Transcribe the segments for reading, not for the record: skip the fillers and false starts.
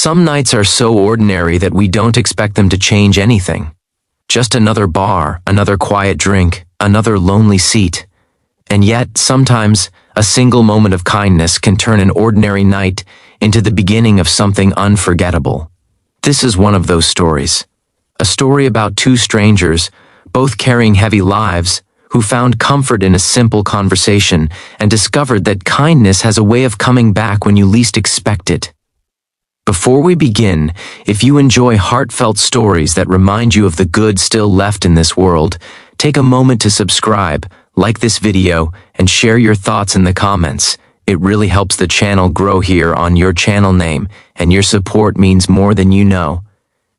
Some nights are so ordinary that we don't expect them to change anything. Just another bar, another quiet drink, another lonely seat. And yet, sometimes, a single moment of kindness can turn an ordinary night into the beginning of something unforgettable. This is one of those stories. A story about two strangers, both carrying heavy lives, who found comfort in a simple conversation and discovered that kindness has a way of coming back when you least expect it. Before we begin, if you enjoy heartfelt stories that remind you of the good still left in this world, take a moment to subscribe, like this video, and share your thoughts in the comments. It really helps the channel grow here on your channel name, and your support means more than you know.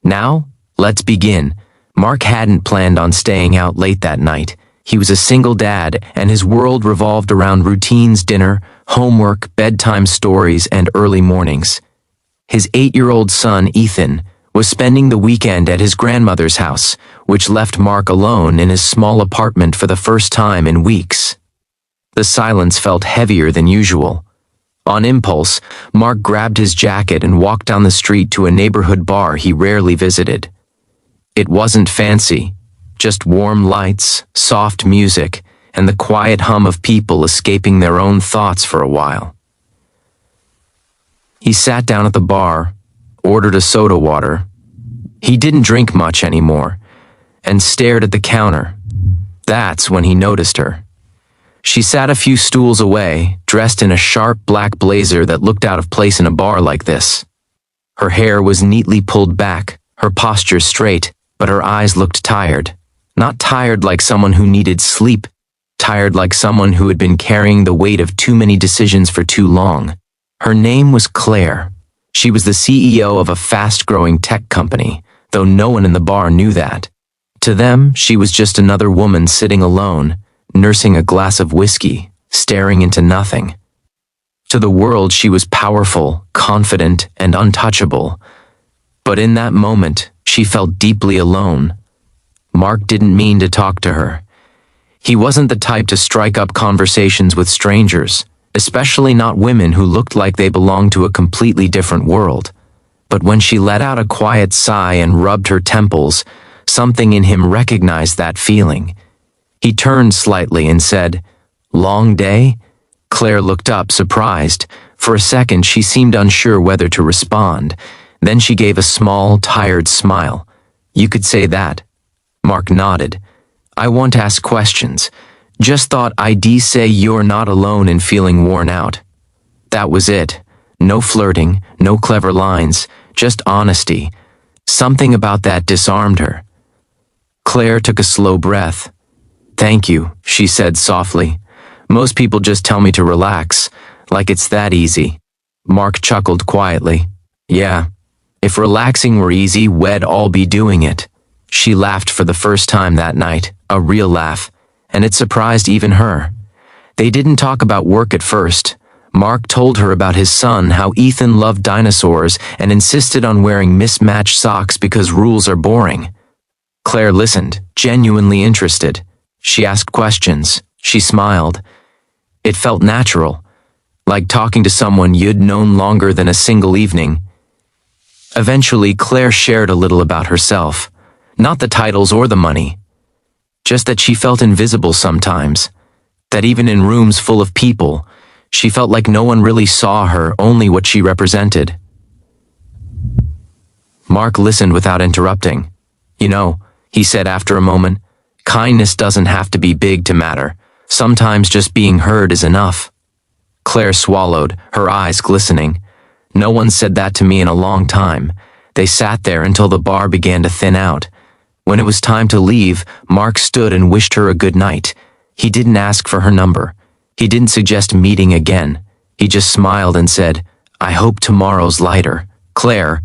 Now, let's begin. Mark hadn't planned on staying out late that night. He was a single dad, and his world revolved around routines, dinner, homework, bedtime stories, and early mornings. His 8-year-old son, Ethan, was spending the weekend at his grandmother's house, which left Mark alone in his small apartment for the first time in weeks. The silence felt heavier than usual. On impulse, Mark grabbed his jacket and walked down the street to a neighborhood bar he rarely visited. It wasn't fancy, just warm lights, soft music, and the quiet hum of people escaping their own thoughts for a while. He sat down at the bar, ordered a soda water. He didn't drink much anymore, and stared at the counter. That's when he noticed her. She sat a few stools away, dressed in a sharp black blazer that looked out of place in a bar like this. Her hair was neatly pulled back, her posture straight, but her eyes looked tired. Not tired like someone who needed sleep, tired like someone who had been carrying the weight of too many decisions for too long. Her name was Claire. She was the CEO of a fast-growing tech company, though no one in the bar knew that. To them, she was just another woman sitting alone, nursing a glass of whiskey, staring into nothing. To the world, she was powerful, confident, and untouchable. But in that moment, she felt deeply alone. Mark didn't mean to talk to her. He wasn't the type to strike up conversations with strangers, especially not women who looked like they belonged to a completely different world. But when she let out a quiet sigh and rubbed her temples, something in him recognized that feeling. He turned slightly and said, "Long day?" Claire looked up, surprised. For a second, she seemed unsure whether to respond. Then she gave a small, tired smile. "You could say that." Mark nodded. "I won't ask questions. Just thought I'd say you're not alone in feeling worn out." That was it. No flirting, no clever lines, just honesty. Something about that disarmed her. Claire took a slow breath. "Thank you," she said softly. "Most people just tell me to relax, like it's that easy." Mark chuckled quietly. "Yeah, if relaxing were easy, we'd all be doing it." She laughed for the first time that night, a real laugh, and it surprised even her. They didn't talk about work at first. Mark told her about his son, how Ethan loved dinosaurs and insisted on wearing mismatched socks because rules are boring. Claire listened, genuinely interested. She asked questions. She smiled. It felt natural, like talking to someone you'd known longer than a single evening. Eventually, Claire shared a little about herself. Not the titles or the money. Just that she felt invisible sometimes. That even in rooms full of people, she felt like no one really saw her, only what she represented. Mark listened without interrupting. "You know," he said after a moment, "kindness doesn't have to be big to matter. Sometimes just being heard is enough." Claire swallowed, her eyes glistening. "No one said that to me in a long time." They sat there until the bar began to thin out. When it was time to leave, Mark stood and wished her a good night. He didn't ask for her number. He didn't suggest meeting again. He just smiled and said, "I hope tomorrow's lighter." Claire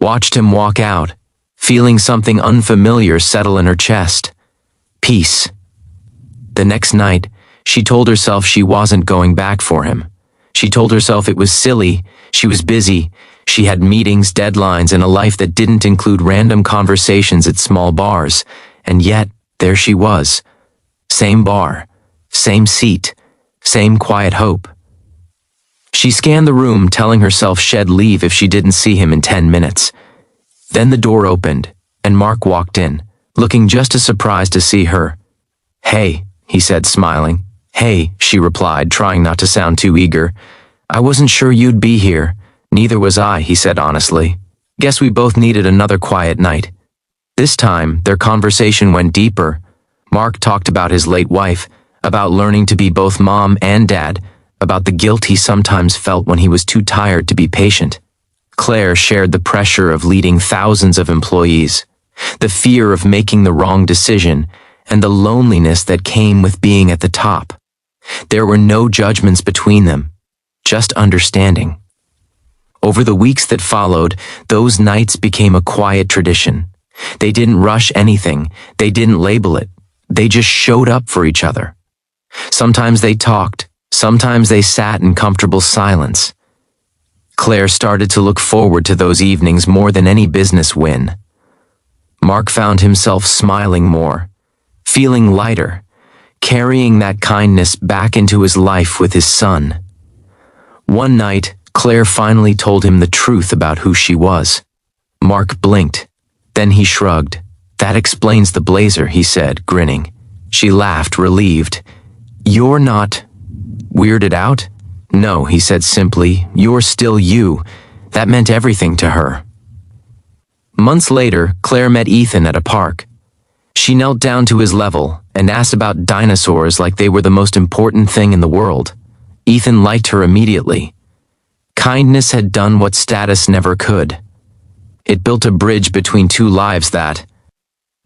watched him walk out, feeling something unfamiliar settle in her chest. Peace. The next night, she told herself she wasn't going back for him. She told herself it was silly, she was busy, she had meetings, deadlines, and a life that didn't include random conversations at small bars. And yet, there she was. Same bar, same seat, same quiet hope. She scanned the room, telling herself she'd leave if she didn't see him in 10 minutes. Then the door opened, and Mark walked in, looking just as surprised to see her. "Hey," he said, smiling. "Hey," she replied, trying not to sound too eager. "I wasn't sure you'd be here." "Neither was I," he said honestly. "Guess we both needed another quiet night." This time, their conversation went deeper. Mark talked about his late wife, about learning to be both mom and dad, about the guilt he sometimes felt when he was too tired to be patient. Claire shared the pressure of leading thousands of employees, the fear of making the wrong decision, and the loneliness that came with being at the top. There were no judgments between them, just understanding. Over the weeks that followed, those nights became a quiet tradition. They didn't rush anything, they didn't label it, they just showed up for each other. Sometimes they talked, sometimes they sat in comfortable silence. Claire started to look forward to those evenings more than any business win. Mark found himself smiling more, feeling lighter, carrying that kindness back into his life with his son. One night, Claire finally told him the truth about who she was. Mark blinked. Then he shrugged. "That explains the blazer," he said, grinning. She laughed, relieved. "You're not weirded out?" "No," he said simply. "You're still you." That meant everything to her. Months later, Claire met Ethan at a park. She knelt down to his level and asked about dinosaurs like they were the most important thing in the world. Ethan liked her immediately. Kindness had done what status never could. It built a bridge between two lives that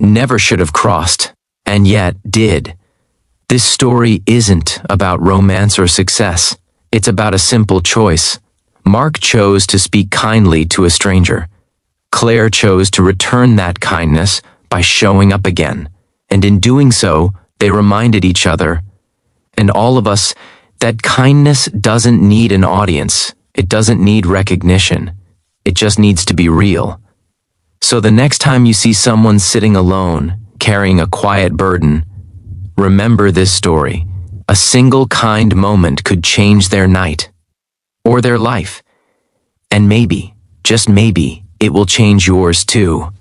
never should have crossed, and yet did. This story isn't about romance or success. It's about a simple choice. Mark chose to speak kindly to a stranger. Claire chose to return that kindness by showing up again, and in doing so, they reminded each other, and all of us, that kindness doesn't need an audience. It doesn't need recognition. It just needs to be real. So the next time you see someone sitting alone, carrying a quiet burden, remember this story. A single kind moment could change their night, or their life. And maybe, just maybe, it will change yours too.